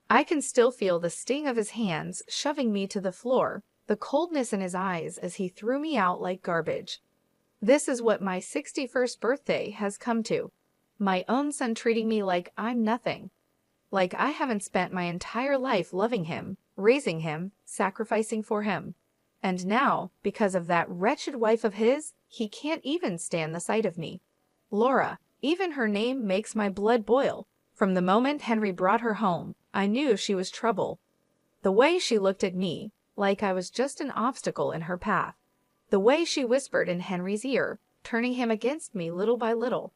I can still feel the sting of his hands shoving me to the floor, the coldness in his eyes as he threw me out like garbage. This is what my 61st birthday has come to. My own son treating me like I'm nothing. Like I haven't spent my entire life loving him, raising him, sacrificing for him. And now, because of that wretched wife of his, he can't even stand the sight of me. Laura, even her name makes my blood boil. From the moment Henry brought her home, I knew she was trouble. The way she looked at me, like I was just an obstacle in her path. The way she whispered in Henry's ear, turning him against me little by little.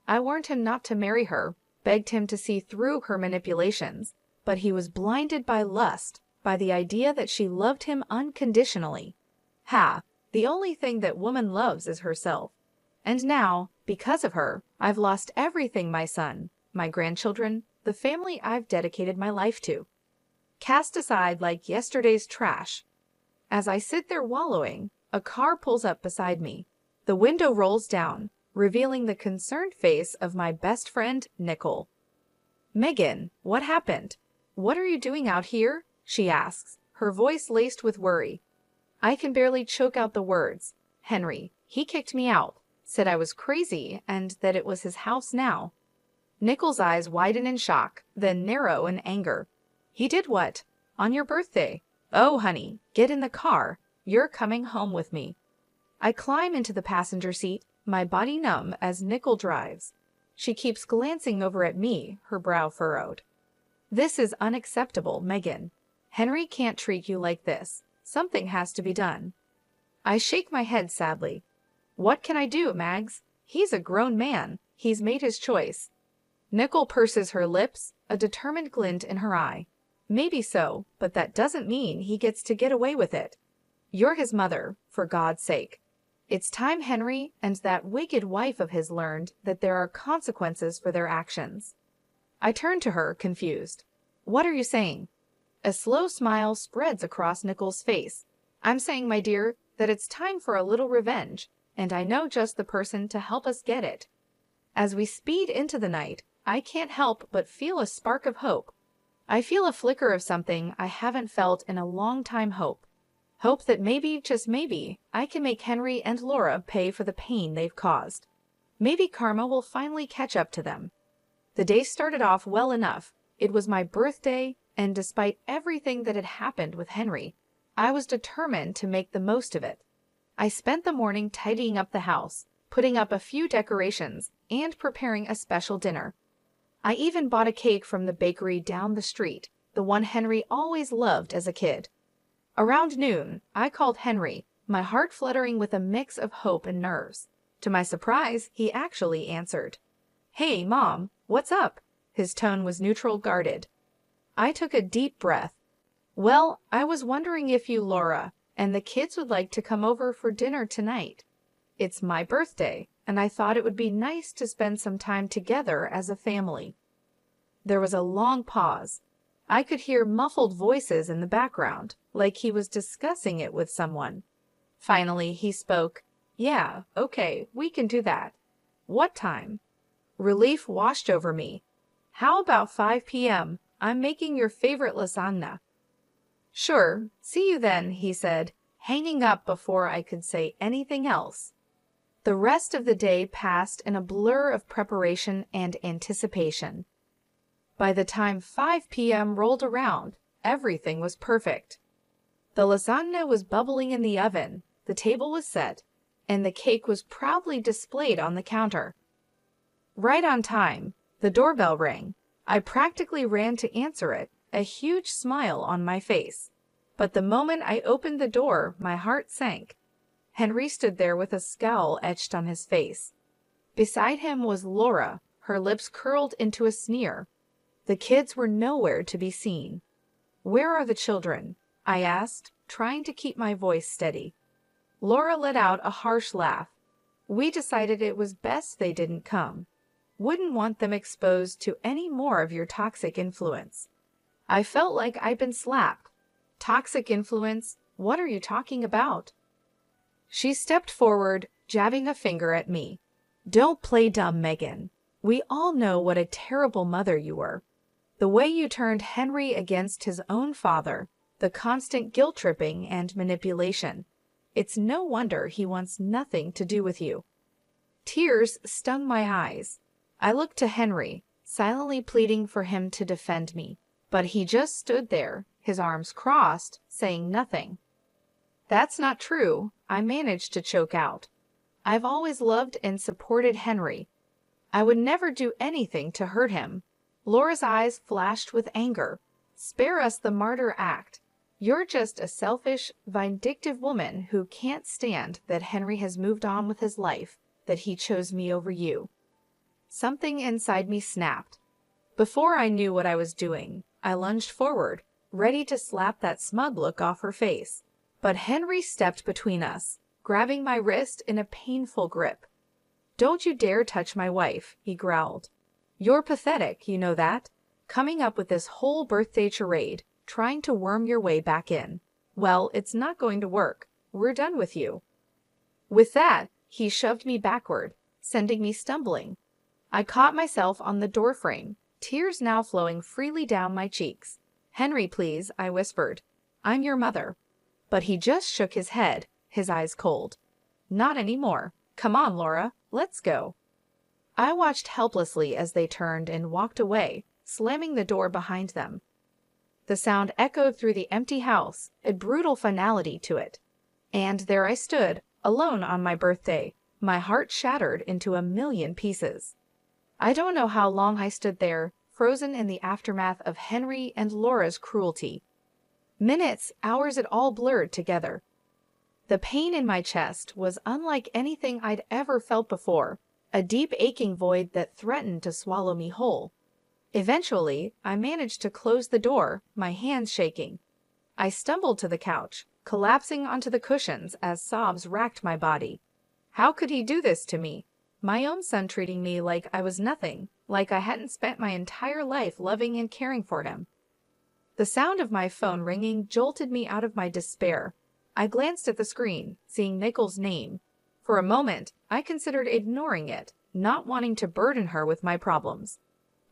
I warned him not to marry her, begged him to see through her manipulations, but he was blinded by lust, by the idea that she loved him unconditionally. Ha! The only thing that woman loves is herself. And now, because of her, I've lost everything, my son, my grandchildren, the family I've dedicated my life to. Cast aside like yesterday's trash. As I sit there wallowing, a car pulls up beside me. The window rolls down, revealing the concerned face of my best friend, Nicole. "Megan, what happened? What are you doing out here?" she asks, her voice laced with worry. I can barely choke out the words. Henry, he kicked me out, said I was crazy and that it was his house now. Nicole's eyes widen in shock, then narrow in anger. He did what? On your birthday? Oh, honey, get in the car. You're coming home with me. I climb into the passenger seat, my body numb as Nicole drives. She keeps glancing over at me, her brow furrowed. This is unacceptable, Megan. Henry can't treat you like this. Something has to be done. I shake my head sadly. What can I do, Mags? He's a grown man. He's made his choice. Nicole purses her lips, a determined glint in her eye. Maybe so, but that doesn't mean he gets to get away with it. You're his mother, for God's sake. It's time Henry and that wicked wife of his learned that there are consequences for their actions. I turn to her, confused. What are you saying? A slow smile spreads across Nicole's face. I'm saying, my dear, that it's time for a little revenge, and I know just the person to help us get it. As we speed into the night, I can't help but feel a spark of hope. I feel a flicker of something I haven't felt in a long time. Hope. Hope that maybe, just maybe, I can make Henry and Laura pay for the pain they've caused. Maybe karma will finally catch up to them. The day started off well enough. It was my birthday, and despite everything that had happened with Henry, I was determined to make the most of it. I spent the morning tidying up the house, putting up a few decorations, and preparing a special dinner. I even bought a cake from the bakery down the street, the one Henry always loved as a kid. Around noon, I called Henry, my heart fluttering with a mix of hope and nerves. To my surprise, he actually answered. Hey, Mom, what's up? His tone was neutral, guarded. I took a deep breath. Well, I was wondering if you, Laura, and the kids would like to come over for dinner tonight. It's my birthday, and I thought it would be nice to spend some time together as a family. There was a long pause. I could hear muffled voices in the background, like he was discussing it with someone. Finally, he spoke. Yeah, okay, we can do that. What time? Relief washed over me. How about 5 p.m.? I'm making your favorite lasagna. Sure, see you then, he said, hanging up before I could say anything else. The rest of the day passed in a blur of preparation and anticipation. By the time 5 p.m. rolled around, everything was perfect. The lasagna was bubbling in the oven, the table was set, and the cake was proudly displayed on the counter. Right on time, the doorbell rang. I practically ran to answer it, a huge smile on my face. But the moment I opened the door, my heart sank. Henry stood there with a scowl etched on his face. Beside him was Laura, her lips curled into a sneer. The kids were nowhere to be seen. Where are the children? I asked, trying to keep my voice steady. Laura let out a harsh laugh. We decided it was best they didn't come. Wouldn't want them exposed to any more of your toxic influence. I felt like I'd been slapped. Toxic influence? What are you talking about? She stepped forward, jabbing a finger at me. Don't play dumb, Megan. We all know what a terrible mother you were. The way you turned Henry against his own father, the constant guilt-tripping and manipulation. It's no wonder he wants nothing to do with you." Tears stung my eyes. I looked to Henry, silently pleading for him to defend me, but he just stood there, his arms crossed, saying nothing. "That's not true," I managed to choke out. "I've always loved and supported Henry. I would never do anything to hurt him." Laura's eyes flashed with anger. "Spare us the martyr act. You're just a selfish, vindictive woman who can't stand that Henry has moved on with his life, that he chose me over you." Something inside me snapped. Before I knew what I was doing, I lunged forward, ready to slap that smug look off her face. But Henry stepped between us, grabbing my wrist in a painful grip. "Don't you dare touch my wife," he growled. "You're pathetic, you know that? Coming up with this whole birthday charade, trying to worm your way back in. Well, it's not going to work. We're done with you." With that, he shoved me backward, sending me stumbling. I caught myself on the doorframe, tears now flowing freely down my cheeks. "Henry, please," I whispered. "I'm your mother." But he just shook his head, his eyes cold. "Not anymore. Come on, Laura, let's go." I watched helplessly as they turned and walked away, slamming the door behind them. The sound echoed through the empty house, a brutal finality to it. And there I stood, alone on my birthday, my heart shattered into a million pieces. I don't know how long I stood there, frozen in the aftermath of Henry and Laura's cruelty. Minutes, hours, it all blurred together. The pain in my chest was unlike anything I'd ever felt before, a deep aching void that threatened to swallow me whole. Eventually, I managed to close the door, my hands shaking. I stumbled to the couch, collapsing onto the cushions as sobs racked my body. How could he do this to me? My own son treating me like I was nothing, like I hadn't spent my entire life loving and caring for him. The sound of my phone ringing jolted me out of my despair. I glanced at the screen, seeing Nicole's name. For a moment, I considered ignoring it, not wanting to burden her with my problems.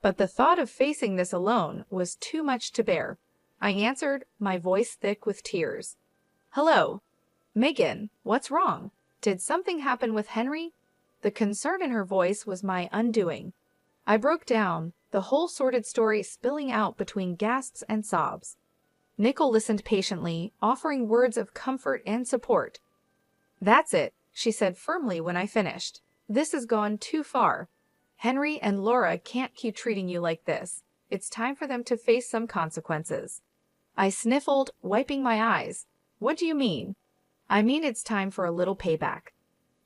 But the thought of facing this alone was too much to bear. I answered, my voice thick with tears. "Hello. Megan, what's wrong? Did something happen with Henry?" The concern in her voice was my undoing. I broke down, the whole sordid story spilling out between gasps and sobs. Nicole listened patiently, offering words of comfort and support. "That's it," she said firmly when I finished. "This has gone too far. Henry and Laura can't keep treating you like this. It's time for them to face some consequences." I sniffled, wiping my eyes. "What do you mean?" "I mean it's time for a little payback.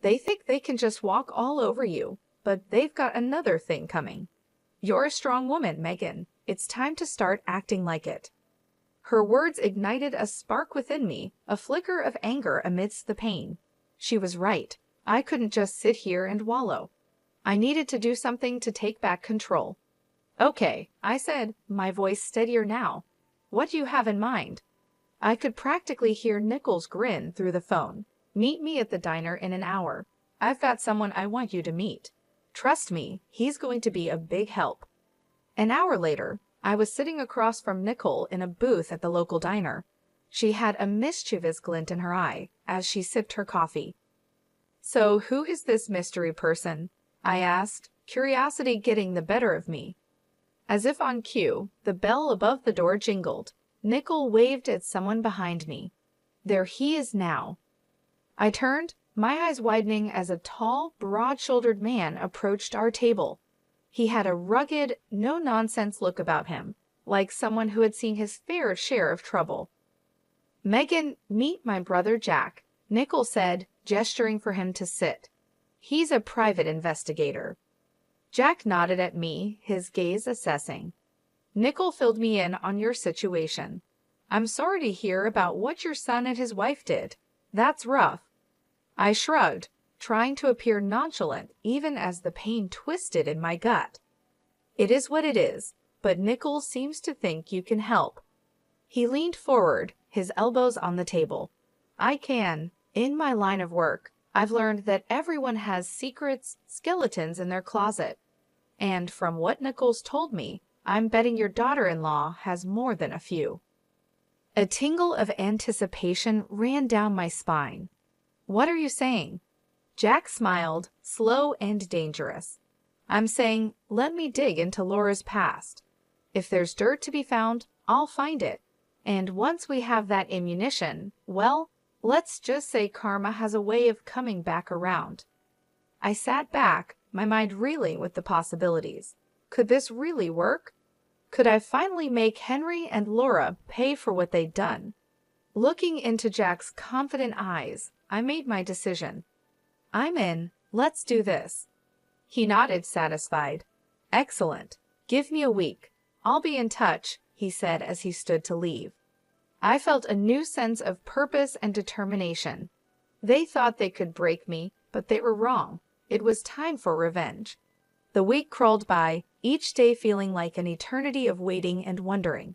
They think they can just walk all over you, but they've got another thing coming. You're a strong woman, Megan. It's time to start acting like it." Her words ignited a spark within me, a flicker of anger amidst the pain. She was right. I couldn't just sit here and wallow. I needed to do something to take back control. "Okay," I said, my voice steadier now. "What do you have in mind?" I could practically hear Nicole's grin through the phone. "Meet me at the diner in an hour. I've got someone I want you to meet. Trust me, he's going to be a big help." An hour later, I was sitting across from Nicole in a booth at the local diner. She had a mischievous glint in her eye as she sipped her coffee. "So who is this mystery person?" I asked, curiosity getting the better of me. As if on cue, the bell above the door jingled. Nicole waved at someone behind me. There he is now. I turned, my eyes widening as a tall, broad-shouldered man approached our table. He had a rugged, no-nonsense look about him, like someone who had seen his fair share of trouble. "Megan, meet my brother Jack," Nicole said, gesturing for him to sit. "He's a private investigator." Jack nodded at me, his gaze assessing. "Nicole filled me in on your situation. I'm sorry to hear about what your son and his wife did. That's rough." I shrugged, trying to appear nonchalant even as the pain twisted in my gut. "It is what it is, but Nicole seems to think you can help." He leaned forward, his elbows on the table. "I can. In my line of work, I've learned that everyone has secrets, skeletons in their closet. And from what Nicole's told me, I'm betting your daughter-in-law has more than a few." A tingle of anticipation ran down my spine. "What are you saying?" Jack smiled, slow and dangerous. "I'm saying, let me dig into Laura's past. If there's dirt to be found, I'll find it. And once we have that ammunition, well, let's just say karma has a way of coming back around." I sat back, my mind reeling with the possibilities. Could this really work? Could I finally make Henry and Laura pay for what they'd done? Looking into Jack's confident eyes, I made my decision. "I'm in. Let's do this." He nodded, satisfied. "Excellent. Give me a week. I'll be in touch," he said as he stood to leave. I felt a new sense of purpose and determination. They thought they could break me, but they were wrong. It was time for revenge. The week crawled by, each day feeling like an eternity of waiting and wondering.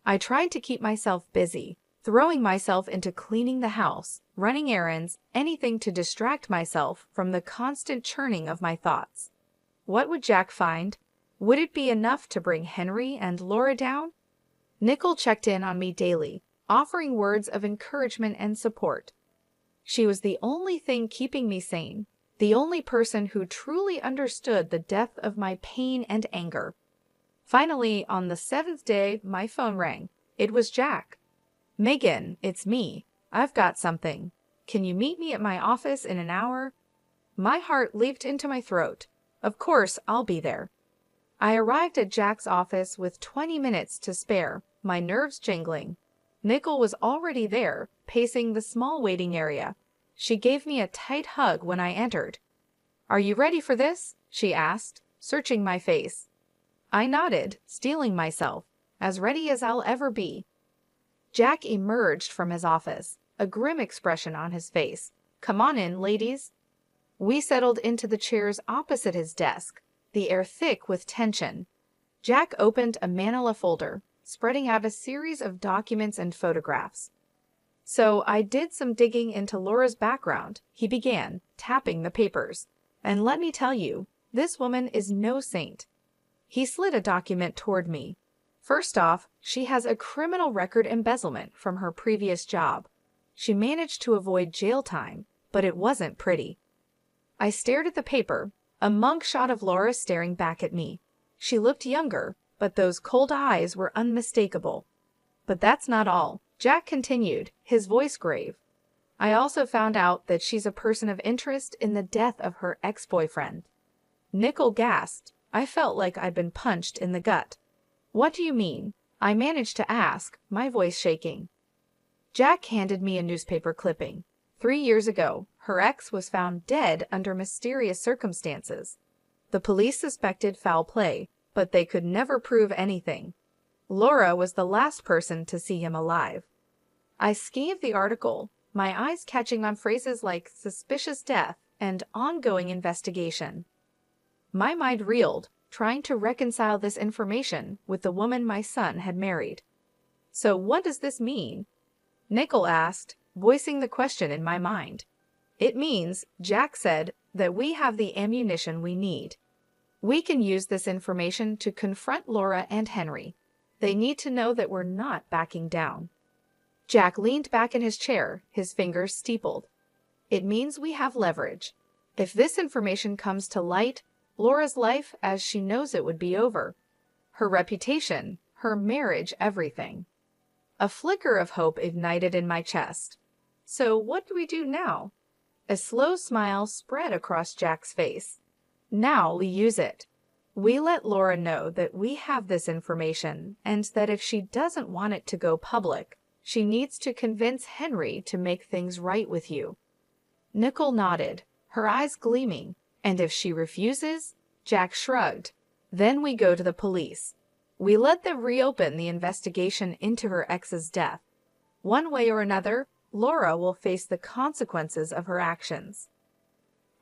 I tried to keep myself busy, throwing myself into cleaning the house, running errands, anything to distract myself from the constant churning of my thoughts. What would Jack find? Would it be enough to bring Henry and Laura down? Nicole checked in on me daily, offering words of encouragement and support. She was the only thing keeping me sane, the only person who truly understood the depth of my pain and anger. Finally, on the 7th day, my phone rang. It was Jack. "Megan, it's me. I've got something. Can you meet me at my office in an hour?" My heart leaped into my throat. Of course, I'll be there. I arrived at Jack's office with 20 minutes to spare, my nerves jingling. Nicole was already there, pacing the small waiting area. She gave me a tight hug when I entered. "Are you ready for this?" she asked, searching my face. I nodded, steeling myself, as ready as I'll ever be. Jack emerged from his office, a grim expression on his face. "Come on in, ladies." We settled into the chairs opposite his desk, the air thick with tension. Jack opened a manila folder, spreading out a series of documents and photographs. "So I did some digging into Laura's background," he began, tapping the papers. "And let me tell you, this woman is no saint." He slid a document toward me. "First off, she has a criminal record embezzlement from her previous job. She managed to avoid jail time, but it wasn't pretty." I stared at the paper, a mug shot of Laura staring back at me. She looked younger, but those cold eyes were unmistakable. "But that's not all," Jack continued, his voice grave. "I also found out that she's a person of interest in the death of her ex-boyfriend." Nicole gasped. I felt like I'd been punched in the gut. "What do you mean?" I managed to ask, my voice shaking. Jack handed me a newspaper clipping. 3 years ago, her ex was found dead under mysterious circumstances. The police suspected foul play, but they could never prove anything. Laura was the last person to see him alive. I scanned the article, my eyes catching on phrases like suspicious death and ongoing investigation. My mind reeled, trying to reconcile this information with the woman my son had married. "So what does this mean?" Nicole asked, voicing the question in my mind. "It means," Jack said, "that we have the ammunition we need. We can use this information to confront Laura and Henry. They need to know that we're not backing down." Jack leaned back in his chair, his fingers steepled. "It means we have leverage. If this information comes to light, Laura's life as she knows it would be over. Her reputation, her marriage, everything." A flicker of hope ignited in my chest. "So what do we do now?" A slow smile spread across Jack's face. "Now we use it. We let Laura know that we have this information and that if she doesn't want it to go public, she needs to convince Henry to make things right with you." Nicole nodded, her eyes gleaming. "And if she refuses?" Jack shrugged. "Then we go to the police. We let them reopen the investigation into her ex's death. One way or another, Laura will face the consequences of her actions."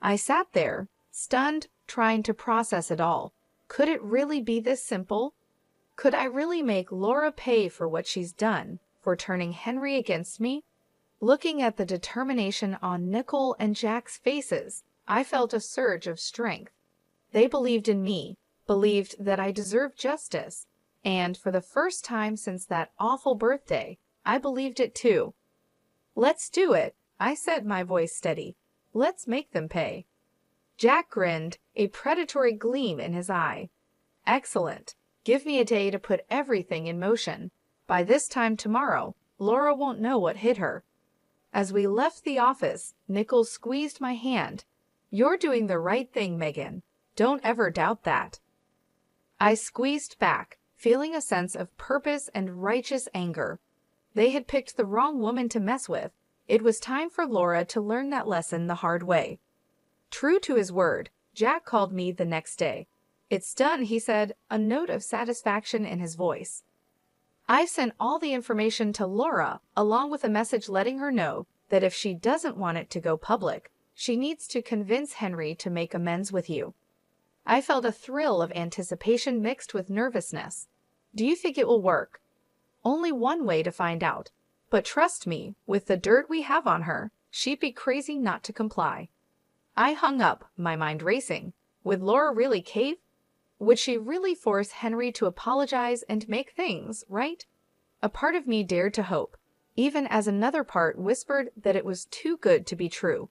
I sat there, stunned, trying to process it all. Could it really be this simple? Could I really make Laura pay for what she's done, for turning Henry against me? Looking at the determination on Nicole and Jack's faces, I felt a surge of strength. They believed in me, believed that I deserved justice, and for the first time since that awful birthday, I believed it too. "Let's do it," I said, my voice steady. "Let's make them pay." Jack grinned, a predatory gleam in his eye. "Excellent. Give me a day to put everything in motion. By this time tomorrow, Laura won't know what hit her." As we left the office, Nichols squeezed my hand. "You're doing the right thing, Megan. Don't ever doubt that." I squeezed back, feeling a sense of purpose and righteous anger. They had picked the wrong woman to mess with. It was time for Laura to learn that lesson the hard way. True to his word, Jack called me the next day. "It's done," he said, a note of satisfaction in his voice. "I've sent all the information to Laura, along with a message letting her know that if she doesn't want it to go public, she needs to convince Henry to make amends with you." I felt a thrill of anticipation mixed with nervousness. "Do you think it will work?" "Only one way to find out. But trust me, with the dirt we have on her, she'd be crazy not to comply." I hung up, my mind racing. Would Laura really cave? Would she really force Henry to apologize and make things right? A part of me dared to hope, even as another part whispered that it was too good to be true.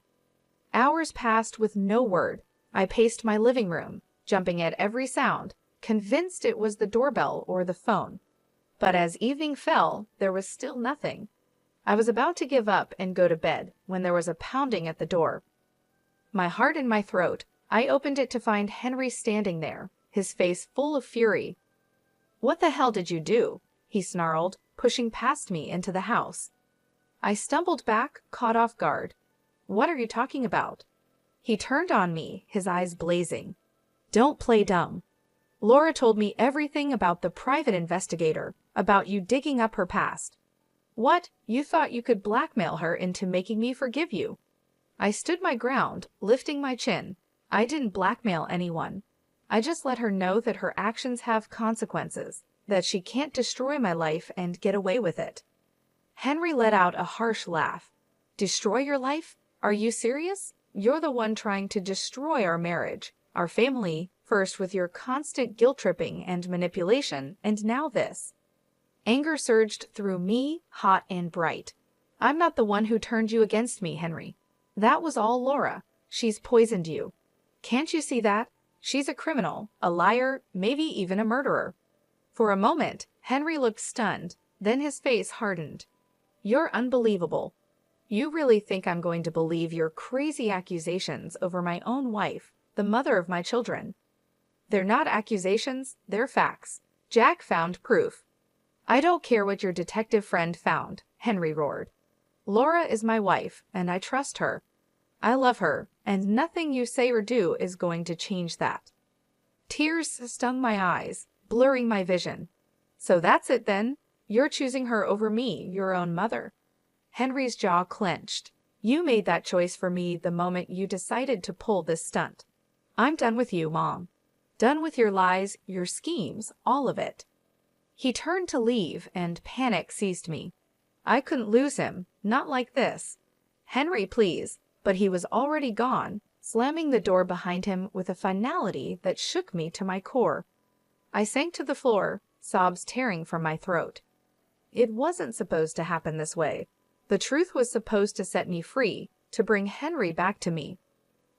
Hours passed with no word. I paced my living room, jumping at every sound, convinced it was the doorbell or the phone. But as evening fell, there was still nothing. I was about to give up and go to bed when there was a pounding at the door. My heart in my throat, I opened it to find Henry standing there, his face full of fury. "What the hell did you do?" he snarled, pushing past me into the house. I stumbled back, caught off guard. "What are you talking about?" He turned on me, his eyes blazing. "Don't play dumb. Laura told me everything about the private investigator, about you digging up her past." "What? You thought you could blackmail her into making me forgive you?" I stood my ground, lifting my chin. "I didn't blackmail anyone. I just let her know that her actions have consequences, that she can't destroy my life and get away with it." Henry let out a harsh laugh. "Destroy your life? Are you serious? You're the one trying to destroy our marriage, our family, first with your constant guilt-tripping and manipulation, and now this." Anger surged through me, hot and bright. "I'm not the one who turned you against me, Henry. That was all Laura. She's poisoned you. Can't you see that? She's a criminal, a liar, maybe even a murderer." For a moment, Henry looked stunned, then his face hardened. "You're unbelievable. You really think I'm going to believe your crazy accusations over my own wife, the mother of my children?" "They're not accusations, they're facts. Jack found proof." "I don't care what your detective friend found," Henry roared. "Laura is my wife, and I trust her. I love her, and nothing you say or do is going to change that." Tears stung my eyes, blurring my vision. "So that's it then? You're choosing her over me, your own mother." Henry's jaw clenched. "You made that choice for me the moment you decided to pull this stunt. I'm done with you, Mom. Done with your lies, your schemes, all of it." He turned to leave, and panic seized me. I couldn't lose him, not like this. "Henry, please." But he was already gone, slamming the door behind him with a finality that shook me to my core. I sank to the floor, sobs tearing from my throat. It wasn't supposed to happen this way. The truth was supposed to set me free, to bring Henry back to me.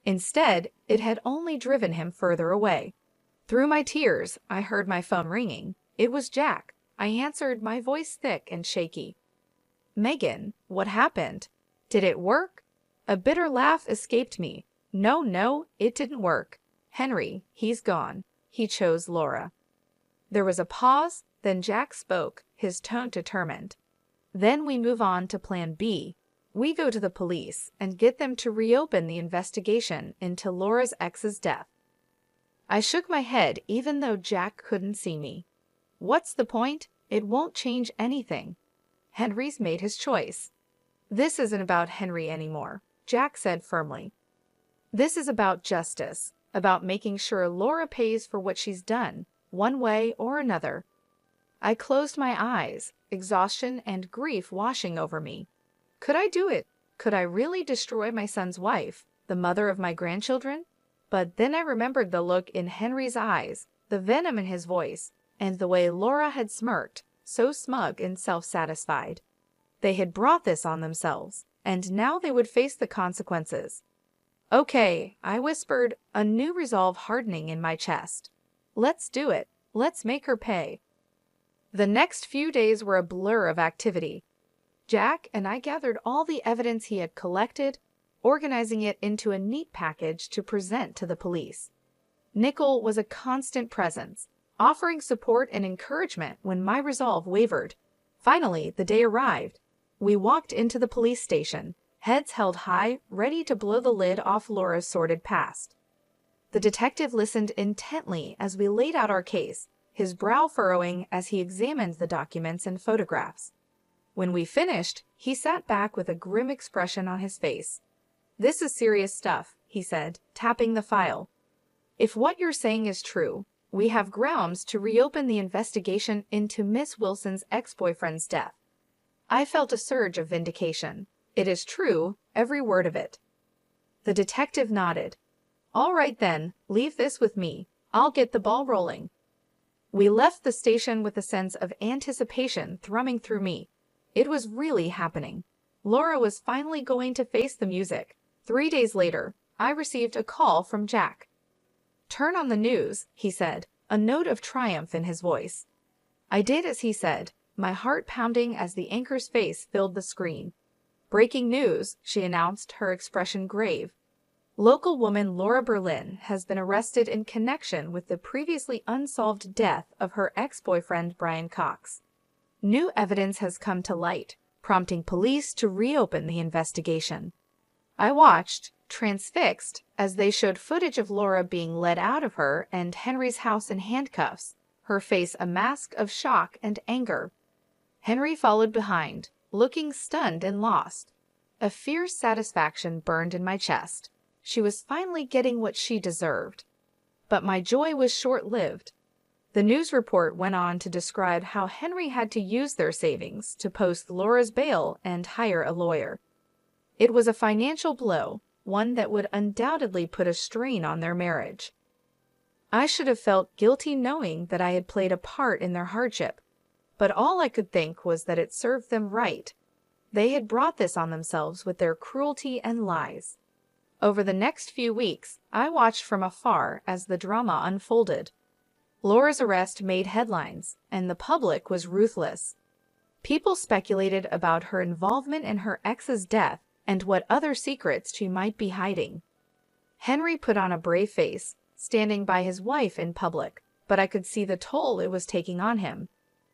Instead, it had only driven him further away. Through my tears, I heard my phone ringing. It was Jack. I answered, my voice thick and shaky. "Megan, what happened? Did it work?" A bitter laugh escaped me. No, it didn't work. Henry, he's gone. He chose Laura." There was a pause, then Jack spoke, his tone determined. "Then we move on to plan B. We go to the police and get them to reopen the investigation into Laura's ex's death." I shook my head even though Jack couldn't see me. "What's the point? It won't change anything. Henry's made his choice." "This isn't about Henry anymore," Jack said firmly. "This is about justice, about making sure Laura pays for what she's done, one way or another." I closed my eyes, exhaustion and grief washing over me. Could I do it? Could I really destroy my son's wife, the mother of my grandchildren? But then I remembered the look in Henry's eyes, the venom in his voice, and the way Laura had smirked, so smug and self-satisfied. They had brought this on themselves, and now they would face the consequences. "Okay," I whispered, a new resolve hardening in my chest. "Let's do it. Let's make her pay." The next few days were a blur of activity. Jack and I gathered all the evidence he had collected, organizing it into a neat package to present to the police. Nickel was a constant presence, offering support and encouragement when my resolve wavered. Finally, the day arrived. We walked into the police station, heads held high, ready to blow the lid off Laura's sordid past. The detective listened intently as we laid out our case, his brow furrowing as he examined the documents and photographs. When we finished, he sat back with a grim expression on his face. "This is serious stuff," he said, tapping the file. "If what you're saying is true, we have grounds to reopen the investigation into Miss Wilson's ex-boyfriend's death." I felt a surge of vindication. "It is true, every word of it." The detective nodded. "All right then, leave this with me. I'll get the ball rolling." We left the station with a sense of anticipation thrumming through me. It was really happening. Laura was finally going to face the music. 3 days later, I received a call from Jack. "Turn on the news," he said, a note of triumph in his voice. I did as he said, my heart pounding as the anchor's face filled the screen. "Breaking news," she announced, her expression grave. "Local woman Laura Berlin has been arrested in connection with the previously unsolved death of her ex-boyfriend Brian Cox. New evidence has come to light, prompting police to reopen the investigation." I watched, transfixed, as they showed footage of Laura being led out of her and Henry's house in handcuffs, her face a mask of shock and anger. Henry followed behind, looking stunned and lost. A fierce satisfaction burned in my chest. She was finally getting what she deserved. But my joy was short-lived. The news report went on to describe how Henry had to use their savings to post Laura's bail and hire a lawyer. It was a financial blow, one that would undoubtedly put a strain on their marriage. I should have felt guilty knowing that I had played a part in their hardship, but all I could think was that it served them right. They had brought this on themselves with their cruelty and lies. Over the next few weeks, I watched from afar as the drama unfolded. Laura's arrest made headlines, and the public was ruthless. People speculated about her involvement in her ex's death and what other secrets she might be hiding. Henry put on a brave face, standing by his wife in public, but I could see the toll it was taking on him.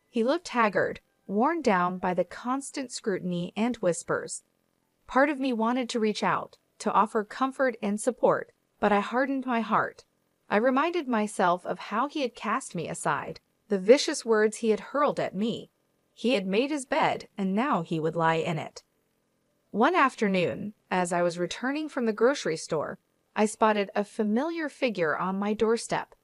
He looked haggard, worn down by the constant scrutiny and whispers. Part of me wanted to reach out, to offer comfort and support, but I hardened my heart. I reminded myself of how he had cast me aside, the vicious words he had hurled at me. He had made his bed, and now he would lie in it. One afternoon, as I was returning from the grocery store, I spotted a familiar figure on my doorstep.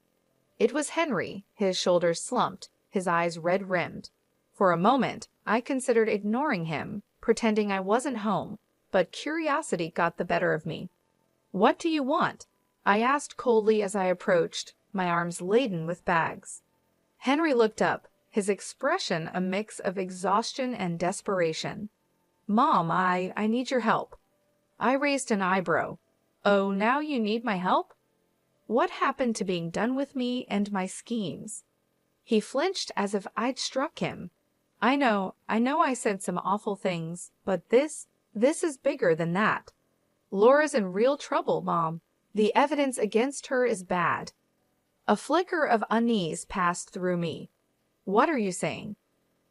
It was Henry, his shoulders slumped, his eyes red-rimmed. For a moment, I considered ignoring him, pretending I wasn't home, but curiosity got the better of me. "What do you want?" I asked coldly as I approached, my arms laden with bags. Henry looked up, his expression a mix of exhaustion and desperation. "Mom, I need your help." I raised an eyebrow. "Oh, now you need my help? What happened to being done with me and my schemes?" He flinched as if I'd struck him. I know I said some awful things, but this is bigger than that. Laura's in real trouble, Mom. The evidence against her is bad." A flicker of unease passed through me. "What are you saying?"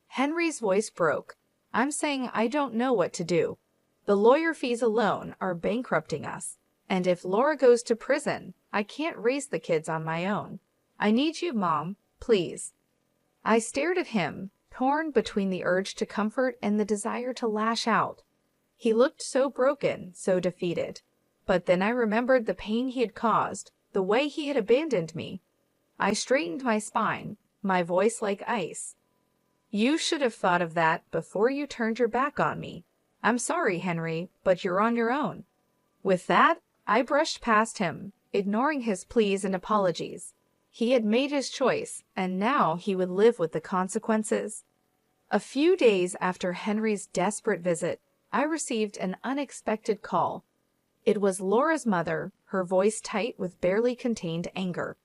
Henry's voice broke. "I'm saying I don't know what to do. The lawyer fees alone are bankrupting us. And if Laura goes to prison, I can't raise the kids on my own. I need you, Mom, please." I stared at him, torn between the urge to comfort and the desire to lash out. He looked so broken, so defeated. But then I remembered the pain he had caused, the way he had abandoned me. I straightened my spine, my voice like ice. "You should have thought of that before you turned your back on me. I'm sorry, Henry, but you're on your own." With that, I brushed past him, ignoring his pleas and apologies. He had made his choice, and now he would live with the consequences. A few days after Henry's desperate visit, I received an unexpected call. It was Laura's mother, her voice tight with barely contained anger.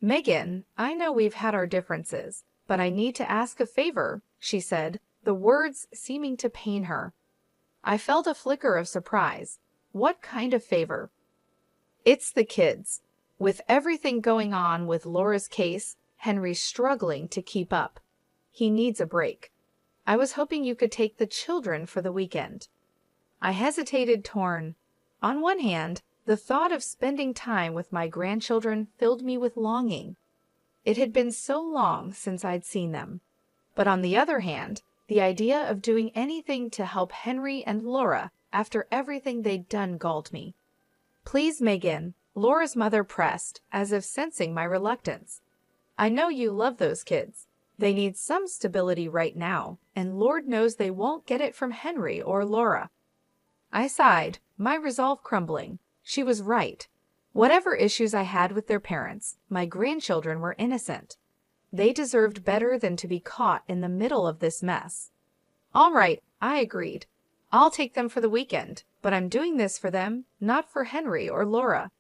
"Megan, I know we've had our differences, but I need to ask a favor," she said, the words seeming to pain her. I felt a flicker of surprise. What kind of favor? "It's the kids. With everything going on with Laura's case, Henry's struggling to keep up. He needs a break. I was hoping you could take the children for the weekend." I hesitated, torn. On one hand, the thought of spending time with my grandchildren filled me with longing. It had been so long since I'd seen them. But on the other hand, the idea of doing anything to help Henry and Laura after everything they'd done galled me. "Please, Megan," Laura's mother pressed, as if sensing my reluctance. "I know you love those kids. They need some stability right now, and Lord knows they won't get it from Henry or Laura." I sighed, my resolve crumbling. She was right. Whatever issues I had with their parents, my grandchildren were innocent. They deserved better than to be caught in the middle of this mess. "All right," I agreed. "I'll take them for the weekend, but I'm doing this for them, not for Henry or Laura."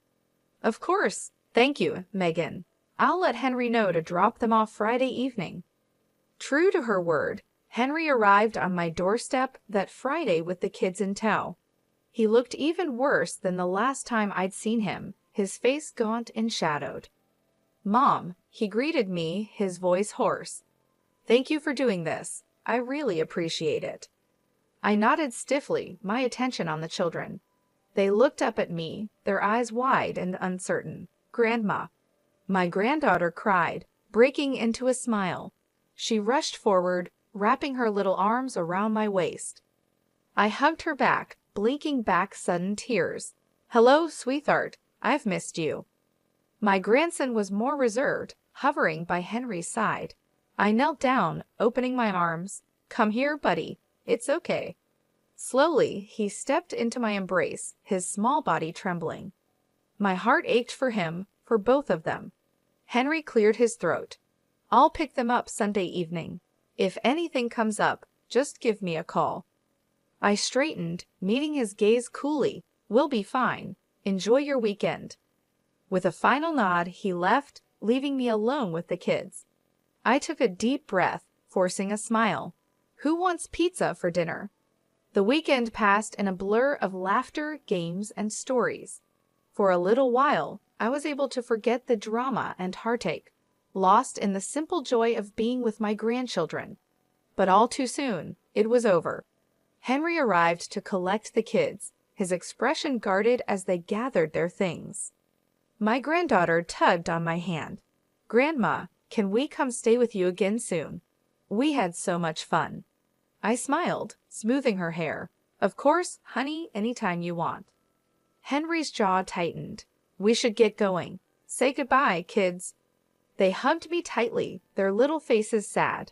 "Of course. Thank you, Megan. I'll let Henry know to drop them off Friday evening." True to her word, Henry arrived on my doorstep that Friday with the kids in tow. He looked even worse than the last time I'd seen him, his face gaunt and shadowed. "Mom," he greeted me, his voice hoarse. "Thank you for doing this. I really appreciate it." I nodded stiffly, my attention on the children. They looked up at me, their eyes wide and uncertain. "Grandma." My granddaughter cried, breaking into a smile. She rushed forward, wrapping her little arms around my waist. I hugged her back, blinking back sudden tears. "Hello, sweetheart. I've missed you." My grandson was more reserved, hovering by Henry's side. I knelt down, opening my arms. "Come here, buddy. It's okay." Slowly, he stepped into my embrace, his small body trembling. My heart ached for him, for both of them. Henry cleared his throat. "I'll pick them up Sunday evening. If anything comes up, just give me a call." I straightened, meeting his gaze coolly. "We'll be fine. Enjoy your weekend." With a final nod, he left, leaving me alone with the kids. I took a deep breath, forcing a smile. Who wants pizza for dinner? The weekend passed in a blur of laughter, games, and stories. For a little while, I was able to forget the drama and heartache, lost in the simple joy of being with my grandchildren. But all too soon, it was over. Henry arrived to collect the kids, his expression guarded as they gathered their things. My granddaughter tugged on my hand. "Grandma, can we come stay with you again soon? We had so much fun." I smiled, smoothing her hair. "Of course, honey, anytime you want." Henry's jaw tightened. "We should get going. Say goodbye, kids." They hugged me tightly, their little faces sad.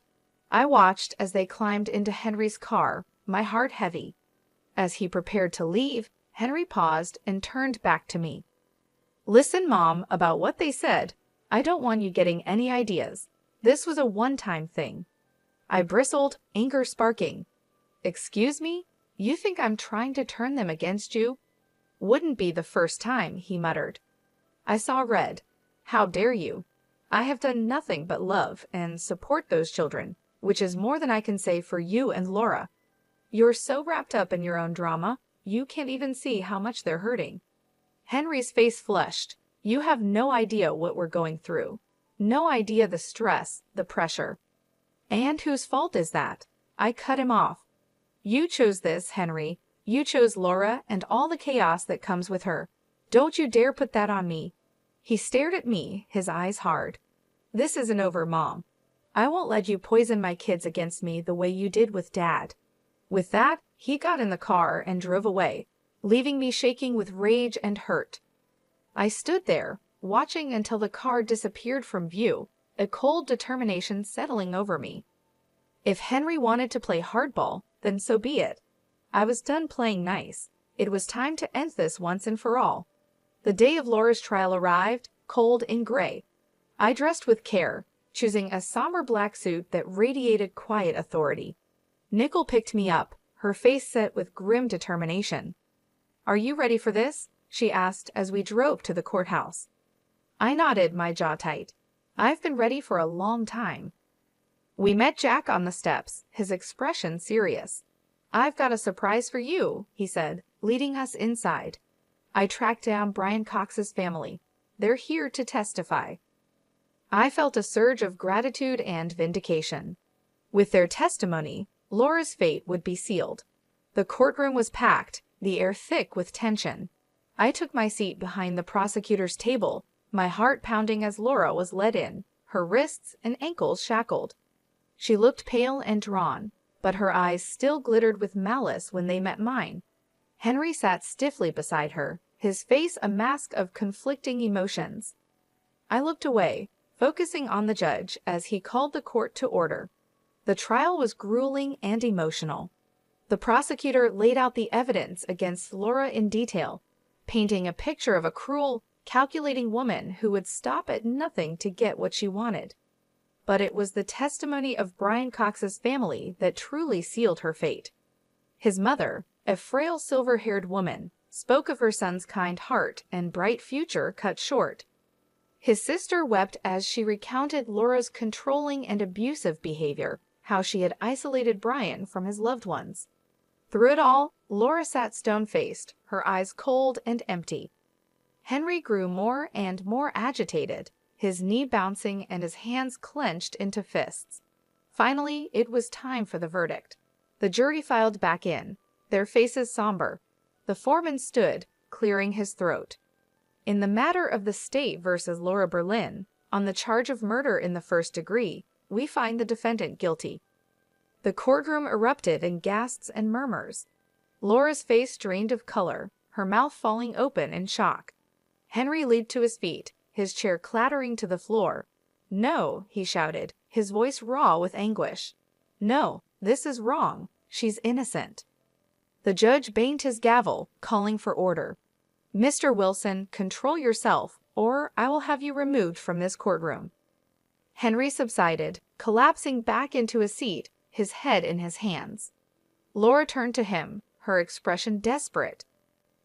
I watched as they climbed into Henry's car, my heart heavy. As he prepared to leave, Henry paused and turned back to me. "Listen, Mom, about what they said. I don't want you getting any ideas. This was a one-time thing." I bristled, anger sparking. "Excuse me? You think I'm trying to turn them against you?" "Wouldn't be the first time," he muttered. I saw red. "How dare you? I have done nothing but love and support those children, which is more than I can say for you and Laura. You're so wrapped up in your own drama, you can't even see how much they're hurting." Henry's face flushed. "You have no idea what we're going through. No idea the stress, the pressure." "And whose fault is that?" I cut him off. "You chose this, Henry. You chose Laura and all the chaos that comes with her. Don't you dare put that on me." He stared at me, his eyes hard. "This isn't over, Mom. I won't let you poison my kids against me the way you did with Dad." With that, he got in the car and drove away, leaving me shaking with rage and hurt. I stood there, watching until the car disappeared from view, a cold determination settling over me. If Henry wanted to play hardball, then so be it. I was done playing nice. It was time to end this once and for all. The day of Laura's trial arrived, cold and gray. I dressed with care, choosing a somber black suit that radiated quiet authority. Nickel picked me up, her face set with grim determination. "Are you ready for this?" she asked as we drove to the courthouse. I nodded, my jaw tight. I've been ready for a long time. We met Jack on the steps, his expression serious. "I've got a surprise for you," he said, leading us inside. I tracked down Brian Cox's family. They're here to testify. I felt a surge of gratitude and vindication. With their testimony, Laura's fate would be sealed. The courtroom was packed, the air thick with tension. I took my seat behind the prosecutor's table, my heart pounding as Laura was led in, her wrists and ankles shackled. She looked pale and drawn, but her eyes still glittered with malice when they met mine. Henry sat stiffly beside her, his face a mask of conflicting emotions. I looked away, focusing on the judge as he called the court to order. The trial was grueling and emotional. The prosecutor laid out the evidence against Laura in detail, painting a picture of a cruel, calculating woman who would stop at nothing to get what she wanted. But it was the testimony of Brian Cox's family that truly sealed her fate. His mother, a frail silver-haired woman, spoke of her son's kind heart and bright future cut short. His sister wept as she recounted Laura's controlling and abusive behavior, how she had isolated Brian from his loved ones. Through it all, Laura sat stone-faced, her eyes cold and empty. Henry grew more and more agitated, his knee bouncing and his hands clenched into fists. Finally, it was time for the verdict. The jury filed back in, their faces somber. The foreman stood, clearing his throat. In the matter of the state versus Laura Berlin, on the charge of murder in the first degree, we find the defendant guilty. The courtroom erupted in gasps and murmurs. Laura's face drained of color, her mouth falling open in shock. Henry leaped to his feet, his chair clattering to the floor. "No," he shouted, his voice raw with anguish. "No, this is wrong. She's innocent." The judge banged his gavel, calling for order. "Mr. Wilson, control yourself, or I will have you removed from this courtroom." Henry subsided, collapsing back into his seat, his head in his hands. Laura turned to him, her expression desperate.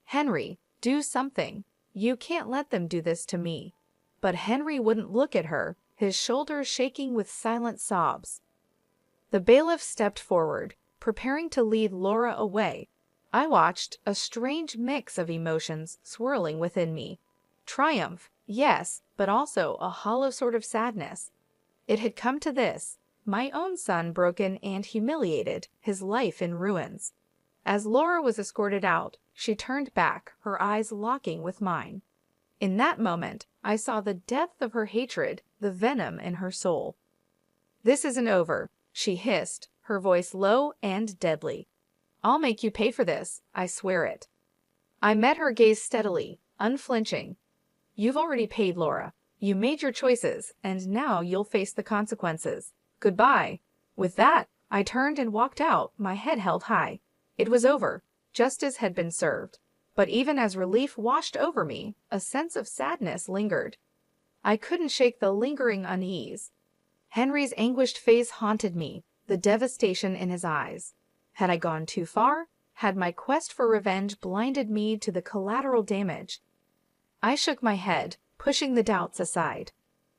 "Henry, do something. You can't let them do this to me." But Henry wouldn't look at her, his shoulders shaking with silent sobs. The bailiff stepped forward, preparing to lead Laura away. I watched, a strange mix of emotions swirling within me. Triumph, yes, but also a hollow sort of sadness. It had come to this, my own son broken and humiliated, his life in ruins. As Laura was escorted out, she turned back, her eyes locking with mine. In that moment, I saw the depth of her hatred, the venom in her soul. "This isn't over," she hissed, her voice low and deadly. "I'll make you pay for this, I swear it." I met her gaze steadily, unflinching. "You've already paid, Laura. You made your choices, and now you'll face the consequences. Goodbye." With that, I turned and walked out, my head held high. It was over. Justice had been served. But even as relief washed over me, a sense of sadness lingered. I couldn't shake the lingering unease. Henry's anguished face haunted me, the devastation in his eyes. Had I gone too far? Had my quest for revenge blinded me to the collateral damage? I shook my head, pushing the doubts aside.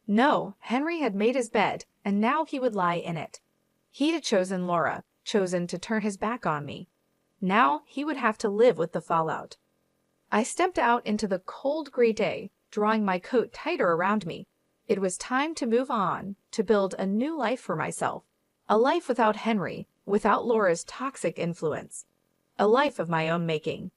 No, Henry had made his bed, and now he would lie in it. He had chosen Laura, chosen to turn his back on me. Now he would have to live with the fallout. I stepped out into the cold gray day, drawing my coat tighter around me. It was time to move on, to build a new life for myself. A life without Henry, without Laura's toxic influence. A life of my own making.